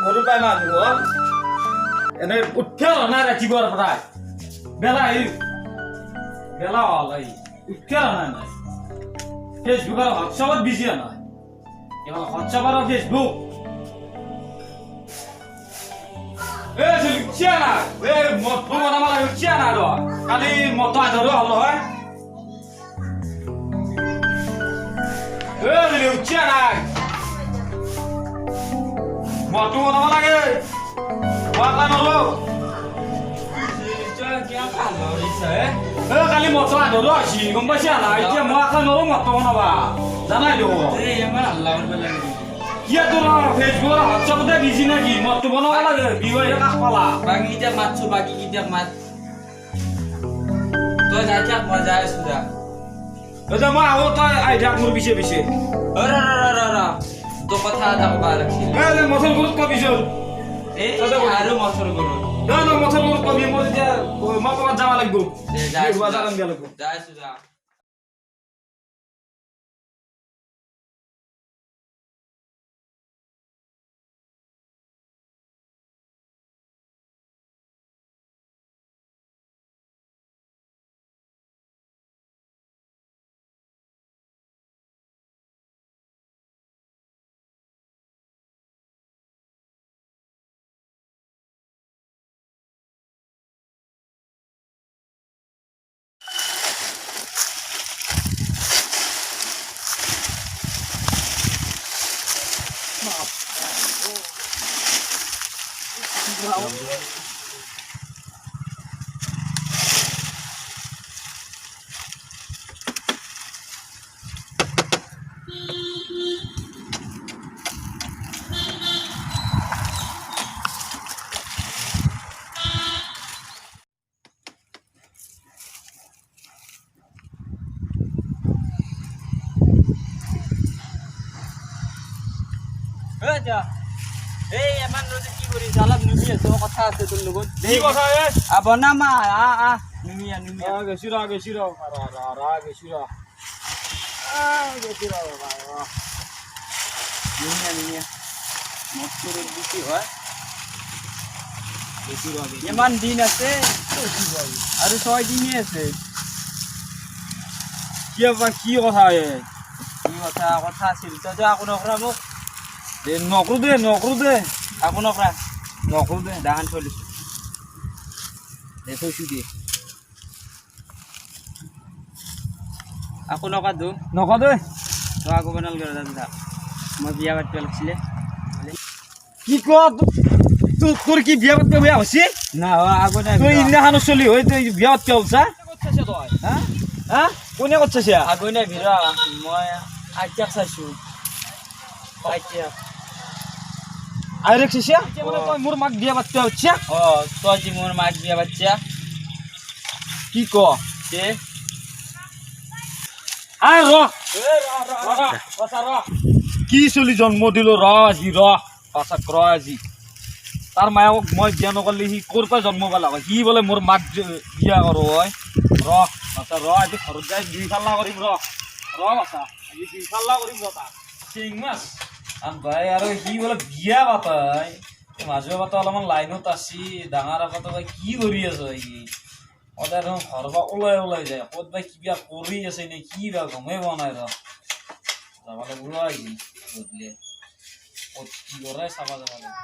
ঘৰৰ পৰাই মানুহ এনে উঠিয়া নাই ৰাতিপুৱাৰ পৰাই বেলা হ'ল উঠিয়া নাই ফেচবুকৰ হোৱাটছআপত বিজি নাই এবাৰ হোয়াটসঅ্যাপ আৰ ফেসবুক চিয়ানা মত বনাব লাগে চিয়ানা কালি মত আধৰো হল হয় চিয়ানা মত বনাব লাগে নলো কালি মত আধৰো আছি গম পাইছা না এতিয়া মই আকৌ নলো মত বনাবা জানাই দিব কিয় তোৰ ফেচবুকৰ হোৱাটছআপতে বিজি নেকি মতটো বনাব লাগে বিবাহে কাষ পালা বাকী কিটা মাতছো বাকী কিটা মাত তই যাই থাক মই যাই আছো যা মই আহো তই আহি থাক মোৰ পিছে পিছে তোৰ কথা এটা ক'বা ৰাখিছিল মথৰ গুৰুত কবিচোন আৰু মথৰ গৰু মথৰ গুৰুত কবি মই এতিয়া মই ক'ৰবাত যাব লাগিব যাই আছো যা এই এমান ৰ'দে কি কৰিছ অলপ নুমি আছো কথা আছে তোৰ লগত কি কথা বনামা নুমিয়া গেছি ৰ গেছি ৰ নুমিয়া মস্ত ৰ'দ বেছি হয় ইমান দিন আছে আৰু 6 দিনই আছে কি কথা কি কথা আছিল তই যে আকৌ নকৰা মোক নকৰো দে আকৌ নকৰা নকৰো দে দাহান চলিছো থৈছো দিয়ে আকৌ নকা দো নকওঁ দে তই আকৌ বনাল গেল দাদা মই বিয়া পাতিব লাগিছিলে কি কোৱা তোৰ কি বিয়া পাতিব বেয়া হৈছে না আকৌ নাই তই ইন্দিনাখানো চলি হৈ তই বিয়া পাতিব ওলছা কোনে কৈছে আকৌ নাই ভিৰা মই আইতাক চাইছো আইতাক আইৰেক চাইছা তই মোৰ মাক বিয়া পাতিব হচ্ছে তই যে মোৰ মাক বিয়া বাচ্চা কি ক তে আই ৰ কি চলি জন্ম দিলো আজি পাছাক আজি তাৰ মায়েক মই বিয়া নকৰিলে সি ক'ৰ পৰা জন্ম পালা সি বোলে মোৰ মাক বিয়া কৰো হয় আজি ঘৰত যাই 2 ফাল্লা কৰিম বাছা আজি 2 ফাল্লা কৰিম চিং মাছ ভাই আৰু সি বোলে বিয়া পাতাই মাজুৱে পাতা অলপমান লাইনত আছি ডাঙৰ আগতে কি কৰি আছে সি সদায় দেখোন ঘৰৰ পৰা ওলাই যায় ক'ত বা কিবা কৰি আছে নে কি বা গমেই পোৱা নাই যাব লাগিব গধূলি ক'ত কি কৰে চাব যাব লাগিব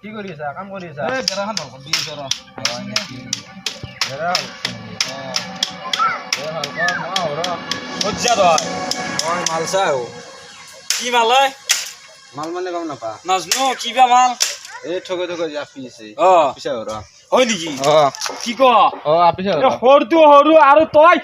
কি কৰি আছা কাম কৰি আছা বেৰাখন ভাল কৰি দিছে মাল চাও কি মাল হয় মাল মানে গম নাপা নাজনো কিবা মাল এই ঠকে জাপি আছে পিছে হয় নেকি কি ক পিছে সৰুটো সৰু আৰু তই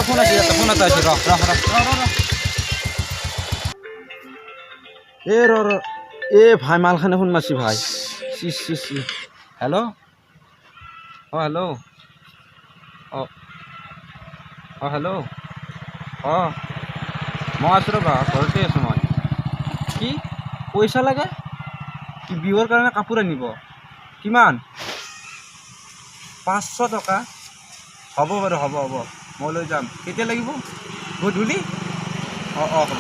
ফোন আছে ফোন এটা আছে এ ভাই মালখানে ফোন মারছি ভাই সি হ্যালো হ্যালো হ্যালো মই আছোঁ ৰ'বা ঘৰতে আছোঁ মই কি পইচা লাগে কি বিহুৰ কাৰণে কাপোৰ আনিব কিমান 500 টকা হ'ব বাৰু হ'ব মই লৈ যাম কেতিয়া লাগিব গধূলি হ'ব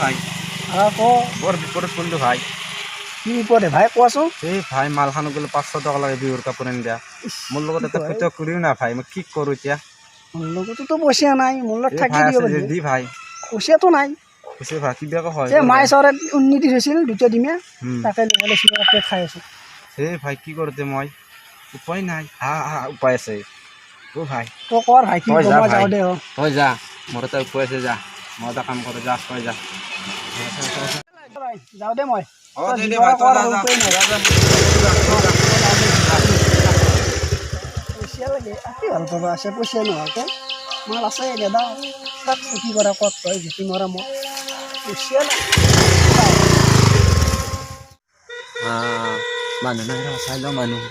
ভাই বৰ বিপদত পৰিলোঁ ভাই কি বিপদে ভাই কোৱাচোন এই ভাই মালখানো বোলে 500 টকা লাগে বিহুৰ কাপোৰ আনি দিয়া মোৰ লগত এটা ফটো কৰিও না ভাই মই কি কৰোঁ এতিয়া মোৰ লগততো পইচা নাই মোৰ লগত থাকি দিব পাৰিবি দি ভাই পইচাটো নাই পিছে ভাই কিবা হয় যে মায়ে চৰত উন্নতি হৈছিল দুটা দিমে তাকে ল'বলৈ চিগাৰেট খাই আছোঁ এই ভাই কি কৰোঁতে মই উপায় নাই উপায় আছে ভাই তই কৰ ভাই কি মই যাওঁ দে তই যা মোৰ এটা উপায় আছে যা মই এটা কাম কৰোঁ যা তই যা যাওঁ দে মই পইচা লাগে কি ভাল পাবা আছে পইচা নোহোৱাকৈ মাল আছে দাদা তাক কি কৰা কত তই জুতি মৰা মই পইচা মানুহ নাই চাই লওঁ মানুহ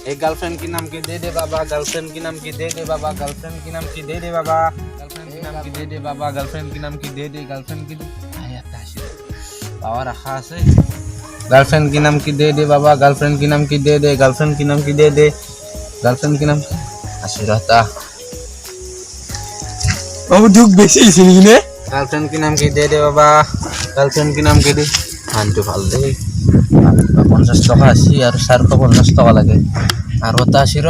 एक गर्लफ्रेंड की नाम की दे दे बाबा गर्लफ्रेंड की नाम की दे दे बाबा गर्लफ्रेंड की नाम की दे दे बाबा गर्लफ्रेंड की नाम की दे दे बाबा गर्लफ्रेंड की नाम की दे दे गर्लफ्रेंड की बाबा रखा আছে गर्लफ्रेंड की नाम की दे दे बाबा गर्लफ्रेंड की नाम की दे दे गर्लफ्रेंड की नाम की दे दे गर्लफ्रेंड की नाम আছে रहता अब दुख बेसी हिसिनी ने गर्लफ्रेंड की नाम की दे दे बाबा गर्लफ्रेंड की नाम की दे हानটো ভাল দেই 50 টাকা আছে আর 450 টাকা লাগে আর ওটা আছে র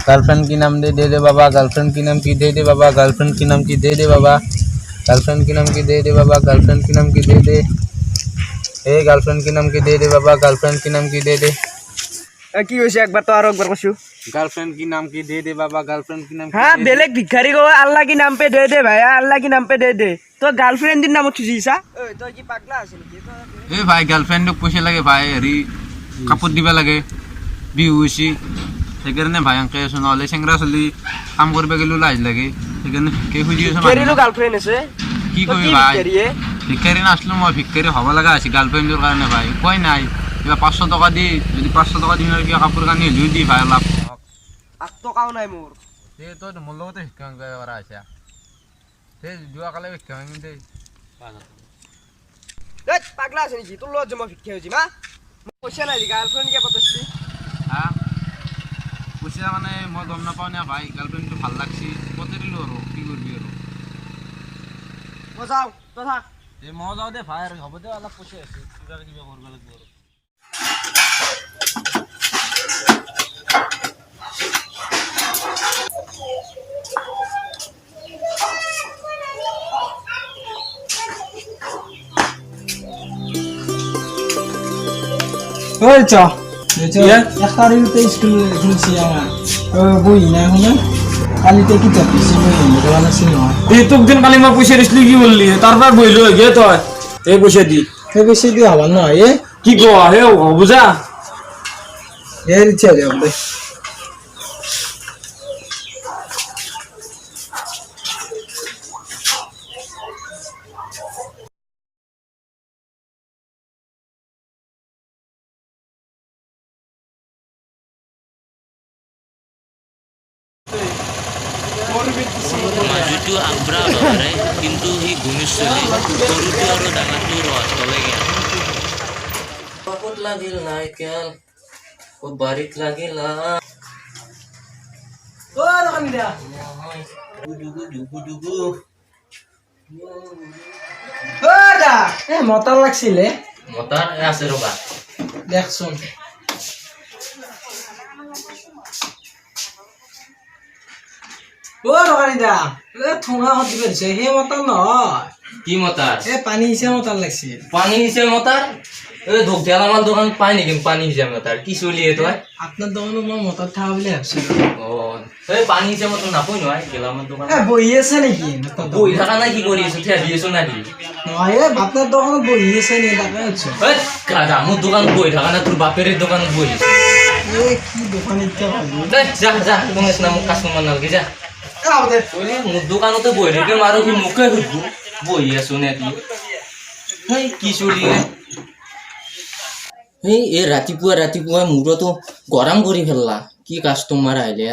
গার্লফ্রেন্ড কি নাম দে দে বাবা গার্লফ্রেন্ড কি নাম কি দে দে বাবা গার্লফ্রেন্ড কি নাম কি দে দে বাবা গার্লফ্রেন্ড কি নাম কি दे दे बाबा गार्लफ्रेंड की नाम की दे दे ए गार्लफ्रेंड की नाम की दे दे बाबा गार्लफ्रेंड की नाम की दे दे কি হৈছে একবাৰ তো আৰু একবাৰ কৈছো गार्लफ्रेंड की नाम की दे दे बाबा गार्लफ्रेंड की नाम हाँ बेलेग भिखारी को अल्लाह की नाम पे दे दे भैया अल्लाह की नाम पे दे दे तो गर्लफ्रेंड दिन नाम खुजिसा तो की पागला আছে নেকি ए भाई गार्लफ्रेंड पैसे लगे भाई हरी কাপোৰ দিবা লাগে বিহু হৈছে সেইকাৰণে ভাই আংকে আছো নহ'লে চেংৰা চলি কাম কৰিব গেলেও লাজ লাগে সেইকাৰণে কে খুজি আছো কেৰিলো গাৰ্লফ্ৰেণ্ড আছে কি কবি ভাই ভিক্ষাৰী নাছলো মই ভিক্ষাৰী হ'ব লগা আছে গাৰ্লফ্ৰেণ্ডৰ কাৰণে ভাই উপায় নাই কিবা 500 টকা দি যদি 500 টকা দিনৰ কিবা কাপোৰ কানি হলিও দি ভাই অলপ 8 টকাও নাই মোৰ এই তই মোৰ লগতে ভিক্ষা কৰা আছে সেই যোৱাকালে ভিক্ষা মাগি দেই পাগলা আছে নেকি তোৰ লগত যে মই ভিক্ষা খুজিম পইচা নাই গাৰ্লফ্ৰেণ্ড কে পতাইছিলি পইচা মানে মই গম নাপাওঁ না ভাই গাৰ্লফ্ৰেণ্ডটো ভাল লাগছি পতাই দিলোঁ আৰু কি কৰিবি আৰু মই যাওঁ তই থাক এই মই যাওঁ দে ভাই আৰু হ'ব দে অলপ পইচা আছে কিবা কিবা কৰিব লাগিব আৰু ওই চ এক তারিখতে স্কুল খুলছি আমার বই না এখন কালিতে কি চাপিছি বই দেওয়া লাগছিল নহয় এই তোক দিন কালি মই পইচা দিছিলি কি বললি তারপর বইলো গে তই এই পইচা দি সেই বেশি দিয়ে হবার নয় এ কি কো হে বুঝা এর ইচ্ছা দেব দে মাজুটো আব্ৰা ধৰে কিন্তু সি গুণিচলি সৰুটো আৰু ডাঙৰটো ৰস তলে গেল ক'ত লাগিল নাইকেল ক'ত বাৰীত লাগিল মতাৰ লাগছিলে মতাৰ আছে ৰবা দেখচোন ও রকানি দা এ ঠোঙা হত দিবে দিছে হে মতাল নহয় কি মতার এ পানী হিচাপ মতাল লাগছিল পানি হিসেবে মতার এই ধোকতেল আমার দোকান পাই নাকি পানি হিসেবে মতার কি চলিয়ে তো আপনার দোকানে মই মতাল থাকা বুলি ভাবছিলো ও এই পানি হিসেবে মতো নাপই নয় গেলাম আমার দোকান এ বহি আছে নেকি বই থাকা নাই কি করি আছো ঠিয়া দিয়েছো নাকি নহয় এ আপনার দোকানে বহি আছে নি তাকে হচ্ছে এই কাজ আমার দোকান বই থাকা না তোর বাপের দোকান বই এ কি দোকানে ইচ্ছা ভাবি যা যা তোমার না মুখ কাস্টমার নালকে যা এ আমাদের ওই মুখ দোকানতে বই রেখে মারো কি মুখে হুকু বই আছো নাকি হেই কি চলিয়ে এই এ ৰাতিপুৱা মূৰতো গৰম কৰি ফেললা কি কাষ্টমাৰ আহিলে